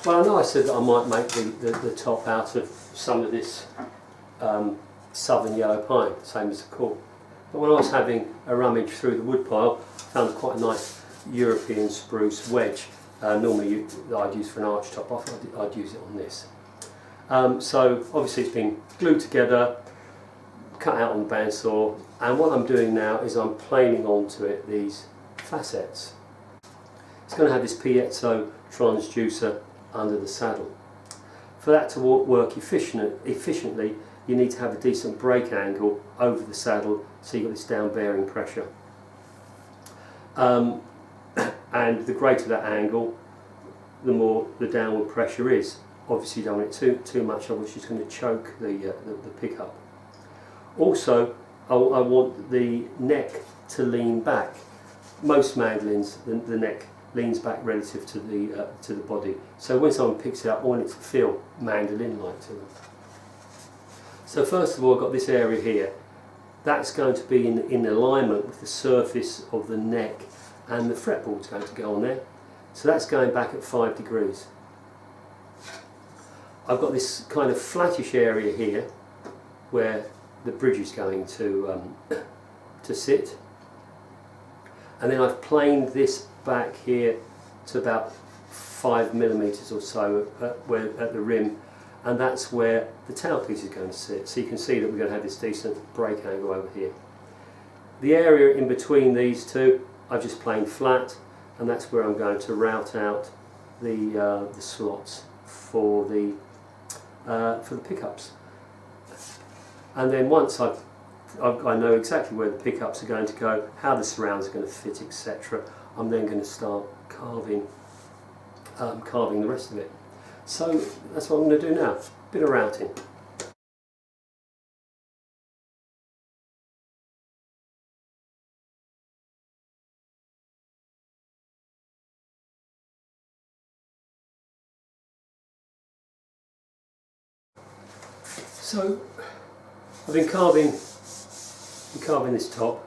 Well, I know I said that I might make the top out of some of this southern yellow pine, same as the core. But when I was having a rummage through the wood pile, I found quite a nice European spruce wedge. Normally I'd use for an arch top off, I'd use it on this. So obviously it's been glued together, cut out on the bandsaw, and what I'm doing now is I'm planing onto it these facets. It's going to have this piezo transducer under the saddle. For that to work efficiently, you need to have a decent brake angle over the saddle, so you've got this down bearing pressure. And the greater that angle, the more the downward pressure is. Obviously you don't want it too much, otherwise it's going to choke the pickup. Also, I want the neck to lean back. Most mandolins, the neck leans back relative to the body. So when someone picks it up, I want it to feel mandolin-like to them. So first of all, I've got this area here. That's going to be in alignment with the surface of the neck, and the fretboard's going to go on there. So that's going back at 5 degrees. I've got this kind of flattish area here where the bridge is going to sit, and then I've planed this back here to about 5mm or so at the rim, and that's where the tailpiece is going to sit. So you can see that we're going to have this decent brake angle over here. The area in between these two I've just planed flat, and that's where I'm going to route out the slots for the pickups. And then once I know exactly where the pickups are going to go, how the surrounds are going to fit, etc., I'm then going to start carving the rest of it. So that's what I'm going to do now, a bit of routing. So I've been carving this top,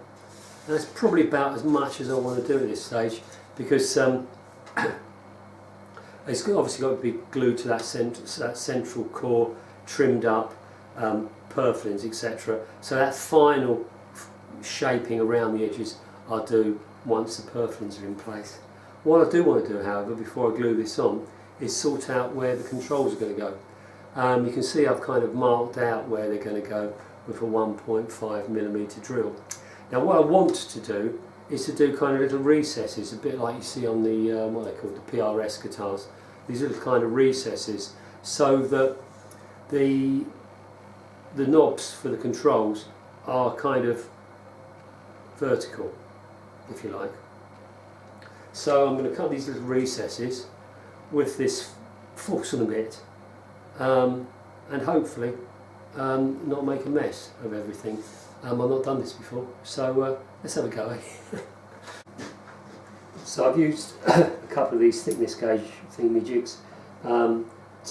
and that's probably about as much as I want to do at this stage, because it's obviously got to be glued to that central core, trimmed up, purflings, etc. So that final shaping around the edges I'll do once the purflings are in place. What I do want to do, however, before I glue this on, is sort out where the controls are going to go. You can see I've kind of marked out where they're going to go with a 1.5mm drill. Now what I want to do is to do kind of little recesses, a bit like you see on the what they call the PRS guitars. These little kind of recesses, so that the knobs for the controls are kind of vertical, if you like. So I'm going to cut these little recesses with this Forstner bit, and hopefully not make a mess of everything. I've not done this before, so let's have a go. So I've used a couple of these thickness gauge thingamajigs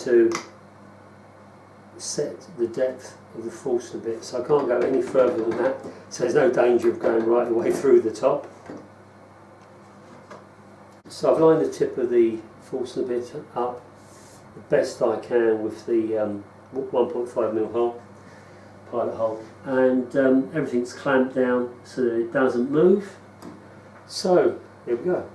to set the depth of the Forstner bit, so I can't go any further than that, so there's no danger of going right the way through the top. So I've lined the tip of the Forstner bit up the best I can with the 1.5mm hole, pilot hole, and everything's clamped down so that it doesn't move. So here we go.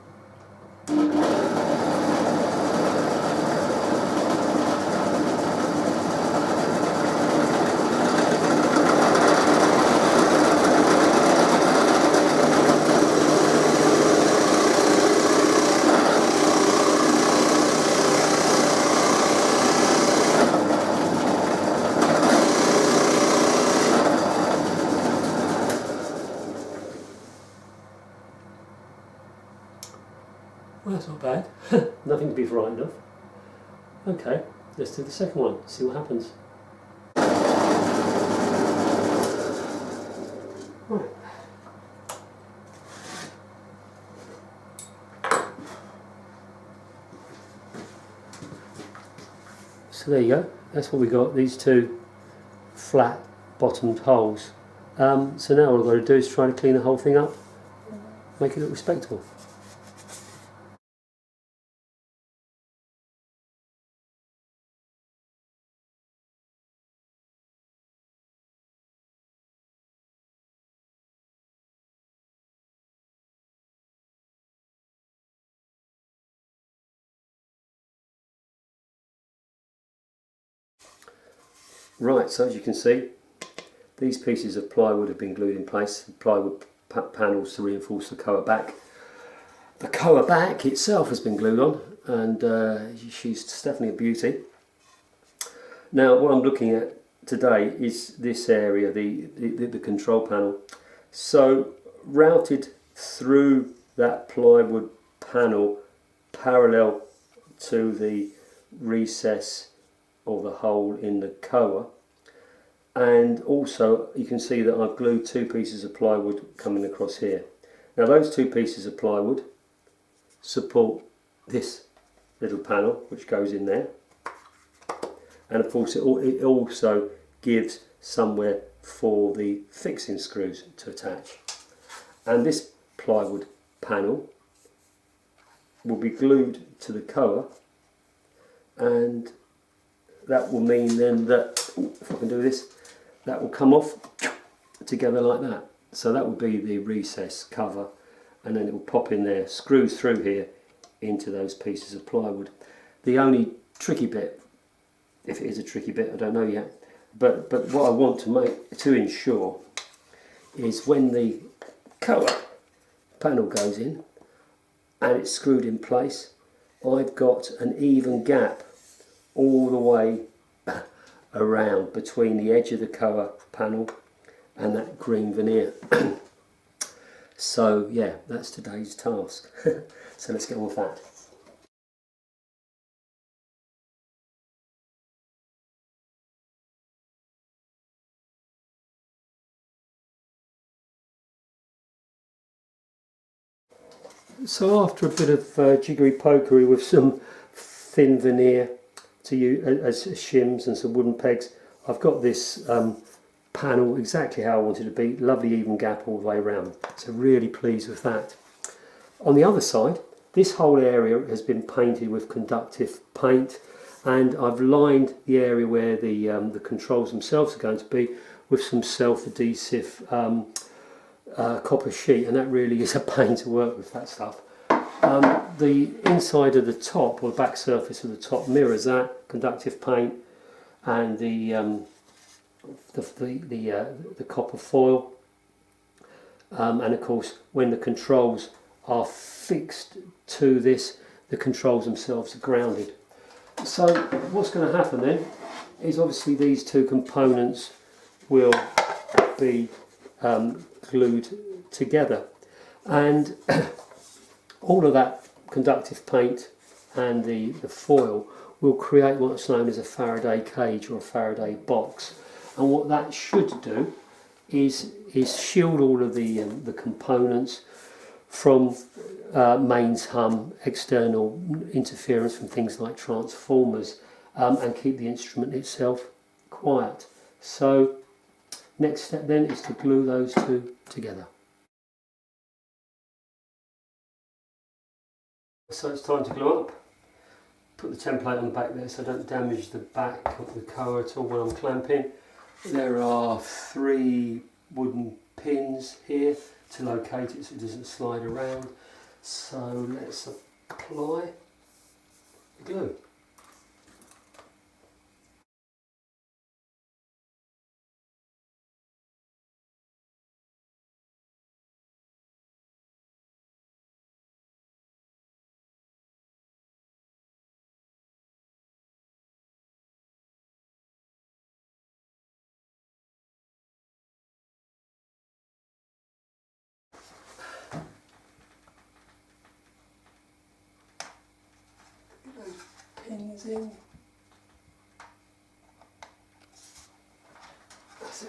Well, that's not bad. Nothing to be frightened of. Okay, let's do the second one, see what happens. Right. So there you go, that's what we got, these two flat bottomed holes. So now all I've got to do is try to clean the whole thing up, make it look respectable. Right, so as you can see, these pieces of plywood have been glued in place, plywood panels to reinforce the koa back. The koa back itself has been glued on, and she's definitely a beauty. Now what I'm looking at today is this area, the control panel. So routed through that plywood panel parallel to the recess or the hole in the koa, and also you can see that I've glued two pieces of plywood coming across here. Now those two pieces of plywood support this little panel which goes in there, and of course it also gives somewhere for the fixing screws to attach. And this plywood panel will be glued to the koa, and that will mean then that, if I can do this, that will come off together like that. So that will be the recess cover, and then it will pop in there, screws through here into those pieces of plywood. The only tricky bit, if it is a tricky bit, I don't know yet, but what I want to ensure is when the koa panel goes in and it's screwed in place, I've got an even gap all the way around between the edge of the koa panel and that green veneer. So yeah, that's today's task. So let's get on with that. So after a bit of jiggery pokery with some thin veneer to use as shims and some wooden pegs, I've got this panel exactly how I wanted it to be, lovely even gap all the way around. So really pleased with that. On the other side, this whole area has been painted with conductive paint, and I've lined the area where the controls themselves are going to be with some self-adhesive copper sheet, and that really is a pain to work with, that stuff. The inside of the top, or the back surface of the top, mirrors that conductive paint, and the copper foil, and of course when the controls are fixed to this, the controls themselves are grounded. So what's going to happen then is obviously these two components will be glued together, and all of that conductive paint and the foil will create what's known as a Faraday cage or a Faraday box. And what that should do is shield all of the components from mains hum, external interference from things like transformers, and keep the instrument itself quiet. So next step then is to glue those two together. So it's time to glue up. Put the template on the back there so I don't damage the back of the koa at all when I'm clamping. There are 3 wooden pins here to locate it so it doesn't slide around. So let's apply the glue. Pins in. That's it.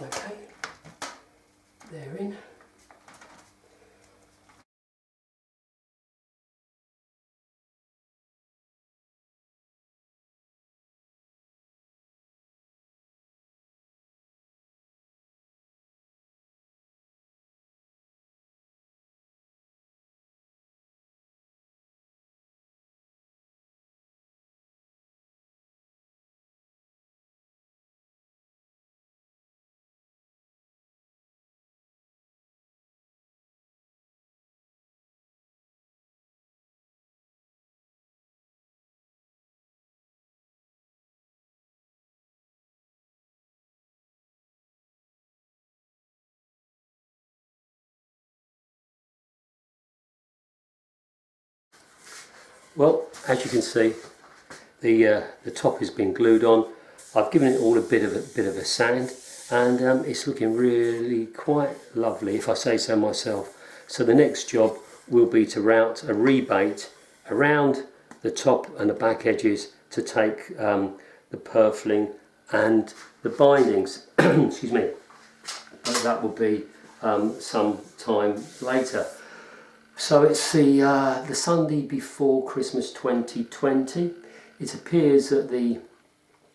Okay, they're in. Well, as you can see, the top has been glued on. I've given it all a bit of a sand, and it's looking really quite lovely, if I say so myself. So the next job will be to route a rebate around the top and the back edges to take the purfling and the bindings. Excuse me. But that will be some time later. So it's the Sunday before Christmas 2020. It appears that the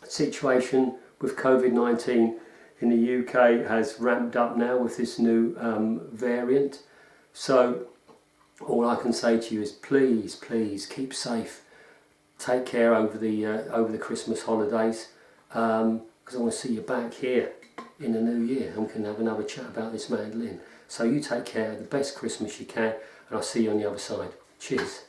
situation with COVID-19 in the UK has ramped up now with this new variant. So all I can say to you is please keep safe. Take care over the Christmas holidays, because I want to see you back here in the new year and we can have another chat about this mandolin. So you take care, the best Christmas you can, and I'll see you on the other side. Cheers.